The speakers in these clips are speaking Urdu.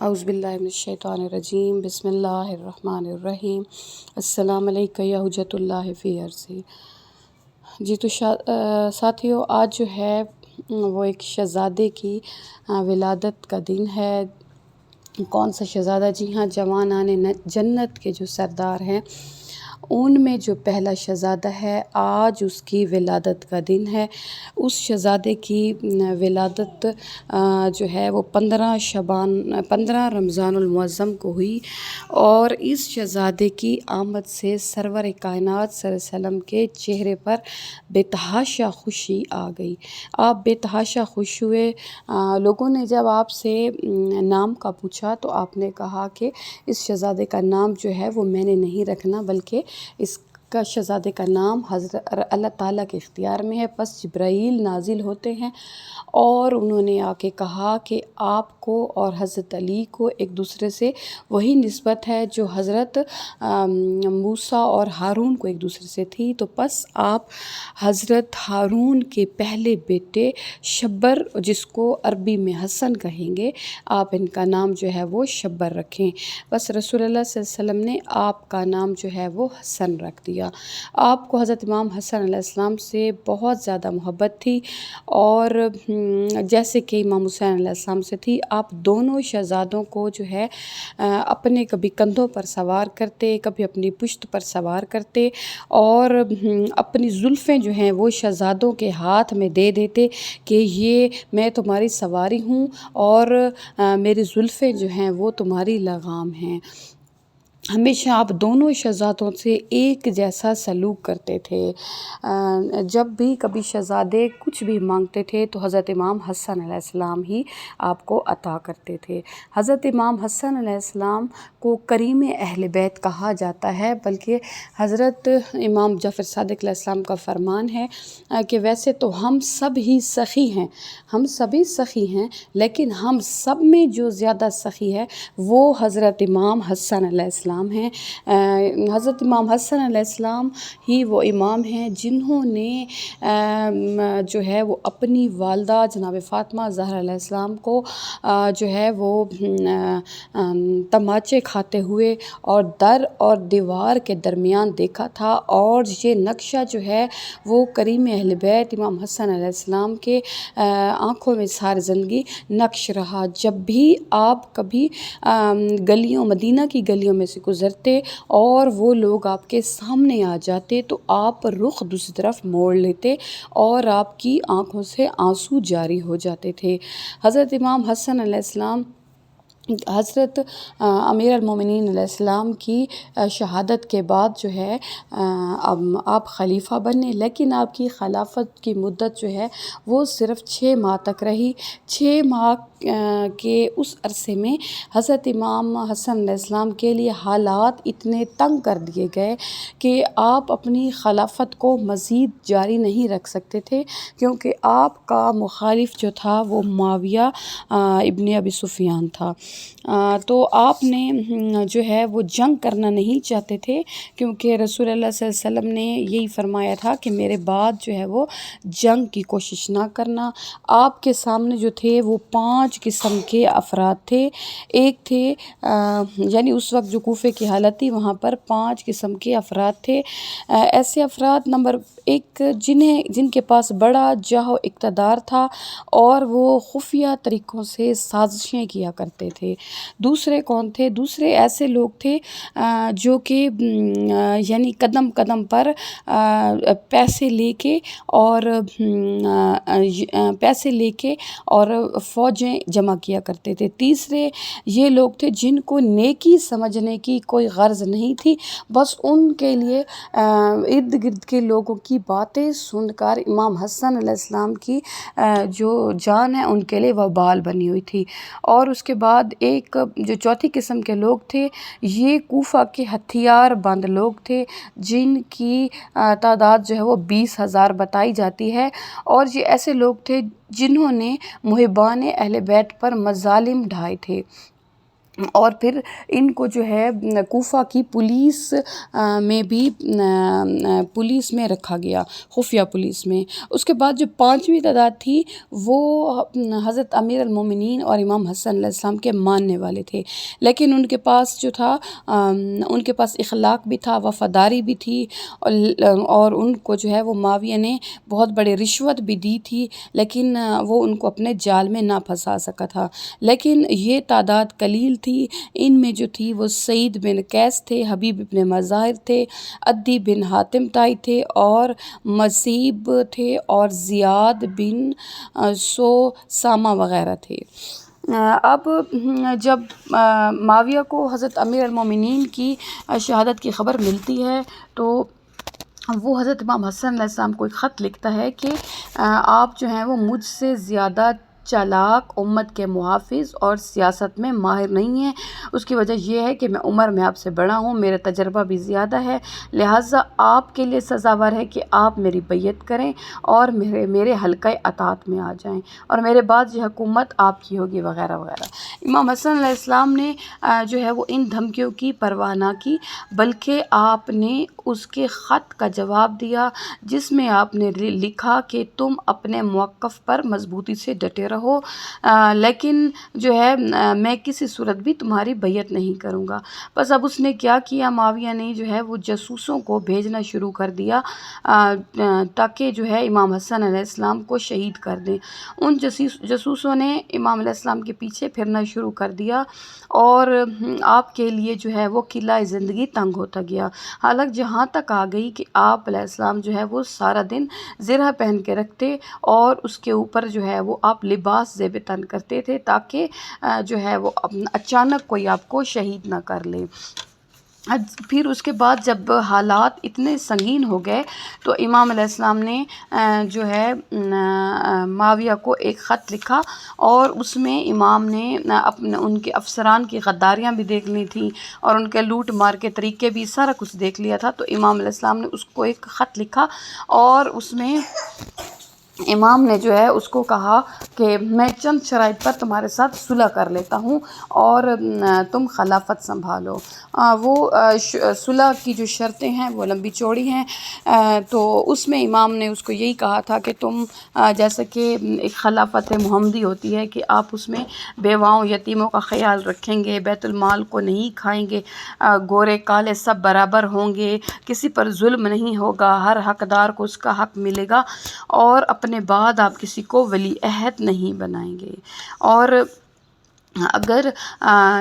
اعوذ باللہ من الشیطان الرجیم، بسم اللہ الرحمن الرحیم۔ السلام علیکم یا حجت اللہ فی عرضی۔ جی تو ساتھیو، آج جو ہے وہ ایک شہزادے کی ولادت کا دن ہے۔ کون سا شہزادہ؟ جی ہاں، جوانان جنت کے جو سردار ہیں ان میں جو پہلا شہزادہ ہے، آج اس کی ولادت کا دن ہے۔ اس شہزادے کی ولادت جو ہے وہ 15 رمضان المعظم کو ہوئی، اور اس شہزادے کی آمد سے سرور کائنات صلی اللہ علیہ وسلم کے چہرے پر بے تحاشا خوشی آ گئی۔ آپ بے تحاشا خوش ہوئے۔ لوگوں نے جب آپ سے نام کا پوچھا تو آپ نے کہا کہ اس شہزادے کا نام جو ہے وہ میں نے نہیں رکھنا، بلکہ اس کا شہزادے کا نام حضرت اللہ تعالیٰ کے اختیار میں ہے۔ پس جبرائیل نازل ہوتے ہیں اور انہوں نے آ کے کہا کہ آپ کو اور حضرت علی کو ایک دوسرے سے وہی نسبت ہے جو حضرت موسیٰ اور ہارون کو ایک دوسرے سے تھی، تو پس آپ حضرت ہارون کے پہلے بیٹے شبر، جس کو عربی میں حسن کہیں گے، آپ ان کا نام جو ہے وہ شبر رکھیں۔ بس رسول اللہ صلی اللہ علیہ وسلم نے آپ کا نام جو ہے وہ حسن رکھ دیا۔ آپ کو حضرت امام حسن علیہ السلام سے بہت زیادہ محبت تھی، اور جیسے کہ امام حسین علیہ السلام سے تھی۔ آپ دونوں شہزادوں کو جو ہے اپنے کبھی کندھوں پر سوار کرتے، کبھی اپنی پشت پر سوار کرتے، اور اپنی زلفیں جو ہیں وہ شہزادوں کے ہاتھ میں دے دیتے کہ یہ میں تمہاری سواری ہوں، اور میری زلفیں جو ہیں وہ تمہاری لگام ہیں۔ ہمیشہ آپ دونوں شہزادوں سے ایک جیسا سلوک کرتے تھے۔ جب بھی کبھی شہزادے کچھ بھی مانگتے تھے تو حضرت امام حسن علیہ السلام ہی آپ کو عطا کرتے تھے۔ حضرت امام حسن علیہ السلام کو کریم اہل بیت کہا جاتا ہے، بلکہ حضرت امام جعفر صادق علیہ السلام کا فرمان ہے کہ ویسے تو ہم سب ہی سخی ہیں، ہم سبھی سخی ہیں، لیکن ہم سب میں جو زیادہ سخی ہے وہ حضرت امام حسن علیہ السلام ہیں۔ حضرت امام حسن علیہ السلام ہی وہ امام ہیں جنہوں نے جو ہے وہ اپنی والدہ جناب فاطمہ زہرا علیہ السلام کو جو ہے وہ تماچے کھاتے ہوئے اور در اور دیوار کے درمیان دیکھا تھا، اور یہ نقشہ جو ہے وہ کریم اہل بیت امام حسن علیہ السلام کے آنکھوں میں ساری زندگی نقش رہا۔ جب بھی آپ کبھی گلیوں، مدینہ کی گلیوں میں سے گزرتے اور وہ لوگ آپ کے سامنے آ جاتے تو آپ رخ دوسری طرف موڑ لیتے اور آپ کی آنکھوں سے آنسو جاری ہو جاتے تھے۔ حضرت امام حسن علیہ السلام حضرت امیر المومنین علیہ السلام کی شہادت کے بعد جو ہے آپ خلیفہ بنے، لیکن آپ کی خلافت کی مدت جو ہے وہ صرف 6 ماہ تک رہی۔ 6 ماہ کے اس عرصے میں حضرت امام حسن علیہ السلام کے لیے حالات اتنے تنگ کر دیے گئے کہ آپ اپنی خلافت کو مزید جاری نہیں رکھ سکتے تھے، کیونکہ آپ کا مخالف جو تھا وہ معاویہ ابن ابی سفیان تھا۔ تو آپ نے جو ہے وہ جنگ کرنا نہیں چاہتے تھے، کیونکہ رسول اللہ صلی اللہ علیہ وسلم نے یہی فرمایا تھا کہ میرے بعد جو ہے وہ جنگ کی کوشش نہ کرنا۔ آپ کے سامنے جو تھے وہ 5 قسم کے افراد تھے۔ ایک تھے یعنی اس وقت جو کوفے کی حالت تھی وہاں پر 5 قسم کے افراد تھے۔ ایسے افراد، نمبر 1، جن کے پاس بڑا جاہ و اقتدار تھا اور وہ خفیہ طریقوں سے سازشیں کیا کرتے تھے۔ دوسرے کون تھے؟ دوسرے ایسے لوگ تھے جو کہ یعنی قدم قدم پر پیسے لے کے اور فوجیں جمع کیا کرتے تھے۔ تیسرے یہ لوگ تھے جن کو نیکی سمجھنے کی کوئی غرض نہیں تھی، بس ان کے لیے ارد گرد کے لوگوں کی باتیں سن کر امام حسن علیہ السلام کی جو جان ہے ان کے لیے وبال بنی ہوئی تھی۔ اور اس کے بعد ایک جو چوتھی قسم کے لوگ تھے، یہ کوفہ کے ہتھیار بند لوگ تھے، جن کی تعداد جو ہے وہ 20,000 بتائی جاتی ہے، اور یہ ایسے لوگ تھے جنہوں نے محبان اہل بیت پر مظالم ڈھائے تھے۔ اور پھر ان کو جو ہے کوفہ کی پولیس میں بھی پولیس میں رکھا گیا، خفیہ پولیس میں۔ اس کے بعد جو 5ویں تعداد تھی وہ حضرت امیر المومنین اور امام حسن علیہ السلام کے ماننے والے تھے، لیکن ان کے پاس جو تھا ان کے پاس اخلاق بھی تھا، وفاداری بھی تھی، اور ان کو جو ہے وہ معاویہ نے بہت بڑے رشوت بھی دی تھی، لیکن وہ ان کو اپنے جال میں نہ پھنسا سکا تھا۔ لیکن یہ تعداد قلیل تھی، ان میں جو تھی وہ سعید بن قیس تھے، حبیب بن مظاہر تھے، عدی بن حاتم طائی تھے، اور مسیب تھے، اور زیاد بن سامہ وغیرہ تھے۔ اب جب معاویہ کو حضرت امیر المومنین کی شہادت کی خبر ملتی ہے تو وہ حضرت امام حسن علیہ السلام کو ایک خط لکھتا ہے کہ آپ جو ہیں وہ مجھ سے زیادہ چالاک، امت کے محافظ اور سیاست میں ماہر نہیں ہیں۔ اس کی وجہ یہ ہے کہ میں عمر میں آپ سے بڑا ہوں، میرا تجربہ بھی زیادہ ہے، لہٰذا آپ کے لیے سزاوار ہے کہ آپ میری بیعت کریں اور میرے حلقۂ اطاعت میں آ جائیں، اور میرے بعد یہ حکومت آپ کی ہوگی وغیرہ وغیرہ۔ امام حسن علیہ السلام نے جو ہے وہ ان دھمکیوں کی پرواہ نہ کی، بلکہ آپ نے اس کے خط کا جواب دیا جس میں آپ نے لکھا کہ تم اپنے موقف پر مضبوطی سے ڈٹے رہو، لیکن جو ہے میں کسی صورت بھی تمہاری بیعت نہیں کروں گا۔ بس اب اس نے کیا کیا، معاویہ نے جو ہے وہ جاسوسوں کو بھیجنا شروع کر دیا تاکہ جو ہے امام حسن علیہ السلام کو شہید کر دیں۔ ان جاسوسوں نے امام علیہ السلام کے پیچھے پھرنا شروع کر دیا، اور آپ کے لیے جو ہے وہ قلعہ زندگی تنگ ہوتا گیا، حالانکہ جہاں تک آ گئی کہ آپ علیہ السلام جو ہے وہ سارا دن زرہ پہن کے رکھتے، اور اس کے اوپر جو ہے وہ آپ لباس زیب تن کرتے تھے تاکہ جو ہے وہ اچانک کوئی آپ کو شہید نہ کر لے۔ پھر اس کے بعد جب حالات اتنے سنگین ہو گئے تو امام علیہ السلام نے جو ہے معاویہ کو ایک خط لکھا، اور اس میں امام نے ان کے افسران کی غداریاں بھی دیکھ لی تھیں، اور ان کے لوٹ مار کے طریقے بھی سارا کچھ دیکھ لیا تھا۔ تو امام علیہ السلام نے اس کو ایک خط لکھا، اور اس میں امام نے جو ہے اس کو کہا کہ میں چند شرائط پر تمہارے ساتھ صلح کر لیتا ہوں اور تم خلافت سنبھالو۔ وہ صلح کی جو شرطیں ہیں وہ لمبی چوڑی ہیں، تو اس میں امام نے اس کو یہی کہا تھا کہ تم جیسا کہ ایک خلافت محمدی ہوتی ہے کہ آپ اس میں بیواؤں یتیموں کا خیال رکھیں گے، بیت المال کو نہیں کھائیں گے، گورے کالے سب برابر ہوں گے، کسی پر ظلم نہیں ہوگا، ہر حقدار کو اس کا حق ملے گا، اور اپنے بعد آپ کسی کو ولی عہد نہیں بنائیں گے۔ اور اگر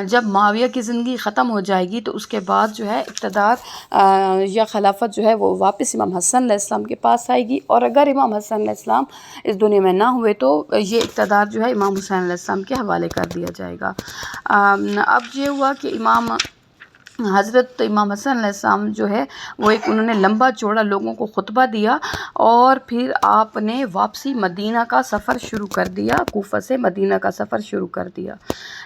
جب معاویہ کی زندگی ختم ہو جائے گی تو اس کے بعد جو ہے اقتدار یا خلافت جو ہے وہ واپس امام حسن علیہ السلام کے پاس آئے گی، اور اگر امام حسن علیہ السلام اس دنیا میں نہ ہوئے تو یہ اقتدار جو ہے امام حسین علیہ السلام کے حوالے کر دیا جائے گا۔ اب یہ ہوا کہ حضرت امام حسن علیہ السلام جو ہے وہ انہوں نے لمبا چوڑا لوگوں کو خطبہ دیا، اور پھر آپ نے واپسی مدینہ کا سفر شروع کر دیا، کوفہ سے مدینہ کا سفر شروع کر دیا۔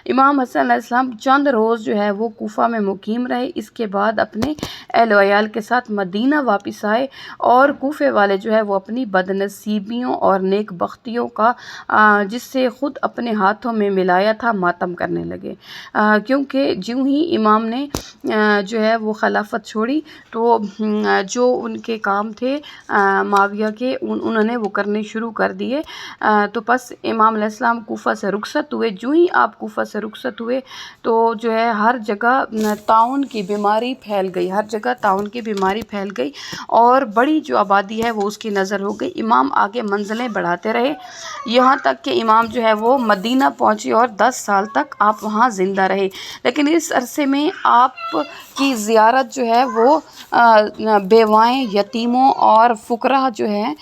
امام حسن علیہ السلام چند روز جو ہے وہ کوفہ میں مقیم رہے، اس کے بعد اپنے اہل و عیال کے ساتھ مدینہ واپس آئے، اور کوفے والے جو ہے وہ اپنی بد نصیبیوں اور نیک بختیوں کا جس سے خود اپنے ہاتھوں میں ملایا تھا ماتم کرنے لگے، کیونکہ جوں ہی امام نے جو ہے وہ خلافت چھوڑی تو جو ان کے کام تھے معاویہ کے انہوں نے وہ کرنے شروع کر دیے۔ تو پس امام علیہ السلام کوفہ سے رخصت ہوئے، جو ہی آپ کوفہ سے رخصت ہوئے تو جو ہے ہر جگہ طاعون کی بیماری پھیل گئی، ہر جگہ طاعون کی بیماری پھیل گئی، اور بڑی جو آبادی ہے وہ اس کی نظر ہو گئی۔ امام آگے منزلیں بڑھاتے رہے، یہاں تک کہ امام جو ہے وہ مدینہ پہنچے، اور 10 سال تک آپ وہاں زندہ رہے، لیکن اس عرصے میں آپ کی زیارت جو ہے وہ بیوائیں، یتیموں اور فقراء جو ہیں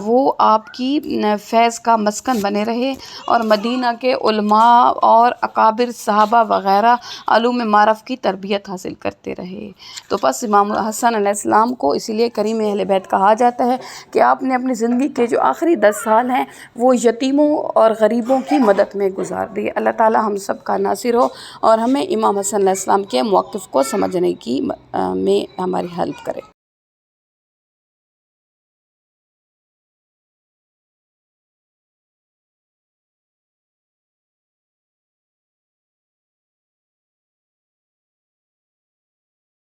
وہ آپ کی فیض کا مسکن بنے رہے، اور مدینہ کے علماء اور اکابر صحابہ وغیرہ علوم معرف کی تربیت حاصل کرتے رہے۔ تو پس امام حسن علیہ السلام کو اسی لیے کریم اہل بیت کہا جاتا ہے کہ آپ نے اپنی زندگی کے جو آخری 10 سال ہیں وہ یتیموں اور غریبوں کی مدد میں گزار دیے۔ اللہ تعالی ہم سب کا ناصر ہو، اور ہمیں امام حسن علیہ السلام کے موقف کو سمجھنے کی میں ہماری ہیلپ کرے۔